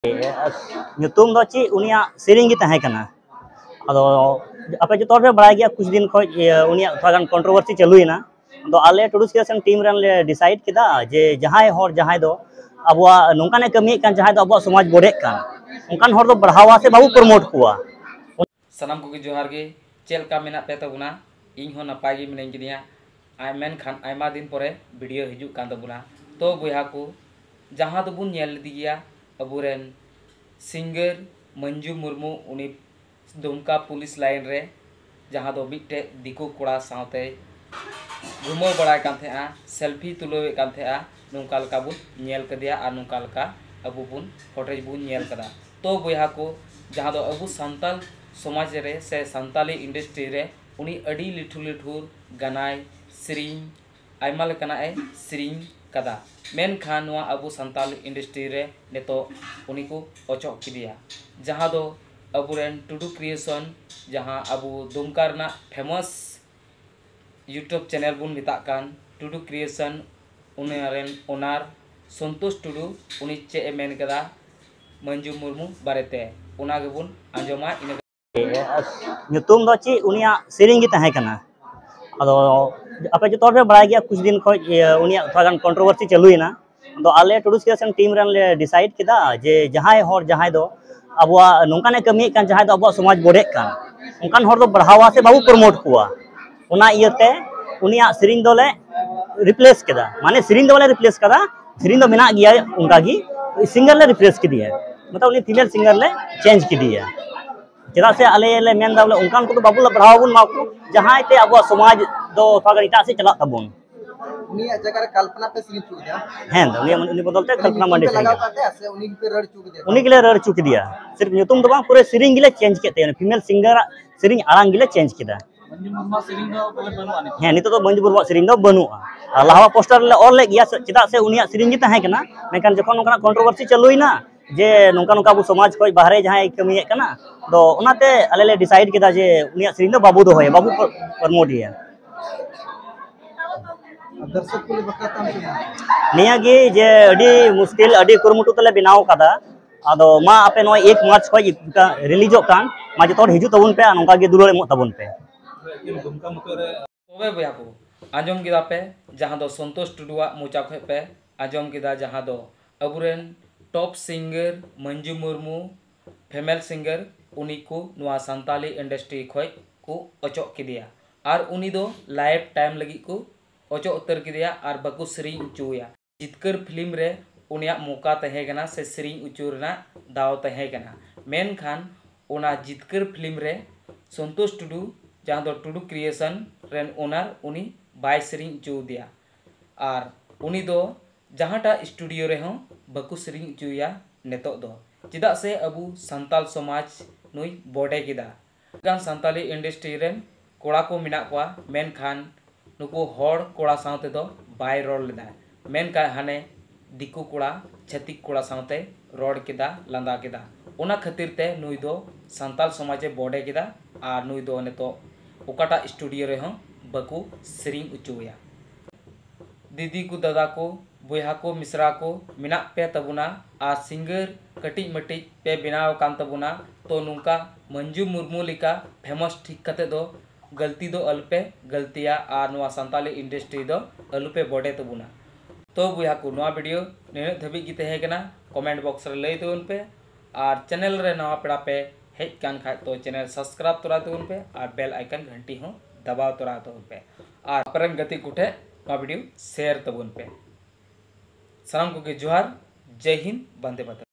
nyutum do chi unia sering gi tahe kana ado ape jotor pe baray gya kuch din khoj unia thagan controversy chaluina ado ale Tudus Creation team ran le decide kida je jahay hor jahay do abwa nongkane kami kan jahay do abwa samaj bodek kan onkan hor do बढ़ावा se babu promote kuwa sanam ko johar ge chel ka mena pe tabuna ing ho napay gi minen gidia ai men khan aima din pore video hiju kan tabuna to boyha ko jaha do bun nyel diya aburen singer Manju Murmu uni Dumka police line रे जहाँ दो बिटे दिको कोड़ा साथे घुमो बड़ा कान थे आ selfie तुलोवे कान थे आ नुकाल का बुन नेल कदिया आ नुकाल का अबु बुन फोटेज बुन नेल कदा तो बोया को जहाँ दो अबु संताल समाज रे से संताली इंडस्ट्री रे उनी अडी लिठु लिठुर गनाय श्रीं आइमा लेकना ए श्रीं कदा मेन खान वा अबु संताल इंडस्ट्री रे नेतो उनी को ओचो किदिया जहाँ दो अबुरेन टुडू क्रिएशन जहाँ अबु दुमका रना फेमस यूट्यूब चैनल बुन मिताकान टुडू क्रिएशन उनेरेन ओनार संतोष टुडू उनी चे मेन कदा मंजू मुर्मू बारेते उना गेबुन आंजमा इन nyutum do chi unia sering gi tahe kana ado ape jotor pe baray gya kuch din khoj unia thagan controversy chaluina ado ale Tudus Creation team ran le decide kida je jahay hor jahay do abwa nongkane kami kan jahay do abwa samaj bodek kan onkan hor do बढ़ावा se babu promote kuwa ona iyate unia sering dole replace keda mane sering dole replace kada sering do mena gya unka gi singer le replace kidiya matlab uni female singer le change kidiya चेदा से आले ले main दावले उनकान को बाबू ला बढ़ावा बुन माको जहां ते अब समाज दो थगर इटा से चला तबुन उनी जगह कल्पना पे सिंह चुक दिया हैं उनी बदलते कल्पना मंडे से लगा पाते ऐसे उनी पे रड़ चुक दिया उनी के लिए रड़ चुक दिया सिर्फ nyutum do bang पूरे सिरिंग गिले चेंज केते फीमेल सिंगर सिरिंग आरांग गिले चेंज किदा मंजू मुर्मू सिरिंग दो बोले बनु आनी हैं नितो तो मंजू मुर्मू सिरिंग दो बनुआ लावा पोस्टर ले और ले गया चेदा से उनिया सिरिंग gi tahe kana मेकन जखन नोकना कंट्रोवर्सी चलुइना जे नोंका नोंका अबु समाज खoj बाहरे जहां कमिए kana दो उनाते आले ले डिसाइड किदा जे उनिया सिरिंग दो बाबू दो होय बाबू प्रमोट हिया दर्शक को बकाता निया गे जे अडी मुश्किल अडी कुरमुटु तले बिनाव कदा आदो मा आपे नो 1 मार्च खoj रिलीजो कान मा जतोर हिजु तबुन पे नोंका गे दुलोरे मो तबुन पे तोबे बोया को आंजम गिदा पे जहां दो संतोष टुडुआ मोचा खय पे आंजम गिदा जहां दो अबुरेन top singer Manju Murmu female singer उनी को नुआ संताली इंडस्ट्री खय को ओचो किदिया और उनी दो लाइफ टाइम लगी को ओचो उतर किदिया और बकु सरिंग उचुया जितकर फिल्म रे उनिया मौका तहे गना से सरिंग उचुरना दाव तहे गना मेन खान ओना जितकर फिल्म रे संतोष टुडू जहां दो टुडू क्रिएशन रेन ओनर उनी बाय सरिंग उचु दिया और उनी दो जहांटा स्टूडियो रे हो बकु सरिंग उचुया नेतो दो चिदा से अबु संताल समाज नुई बोडे किदा गान संताली इंडस्ट्री रेन कोड़ा को मिना को मेन खान नुको हर कोड़ा साउते दो बाय रोड लेदा मेन का हाने दिकु कोड़ा छतिक कोड़ा साउते रोड किदा लंदा किदा ओना खातिर ते नुई दो संताल समाजे बोडे किदा आ नुई दो नेतो ओकाटा स्टूडियो रे हो बकु सरिंग उचुया दीदी को दादा को बोया को मिश्रा को मिना पे तबुना आ सिंगर कटी मटी पे बिनाव कान तबुना तो नुका मंजू मुर्मू लिका फेमस ठीक कते दो गलती दो अल्पे गलतिया आ नुआ संताली इंडस्ट्री दो अल्पे बॉडे तबुना तो बोया को नुआ वीडियो ने धबी की तहे कना कमेंट बॉक्स रे लई तुन पे और चैनल रे नवा पेड़ा पे हेज कान खा तो चैनल सब्सक्राइब तोरा तुन पे और बेल आइकन घंटी हो दबाव तोरा तुन पे और परन गति कुठे नुआ वीडियो शेयर तबुन पे सलाम को के जोहार जय हिंद बंदे मातरम।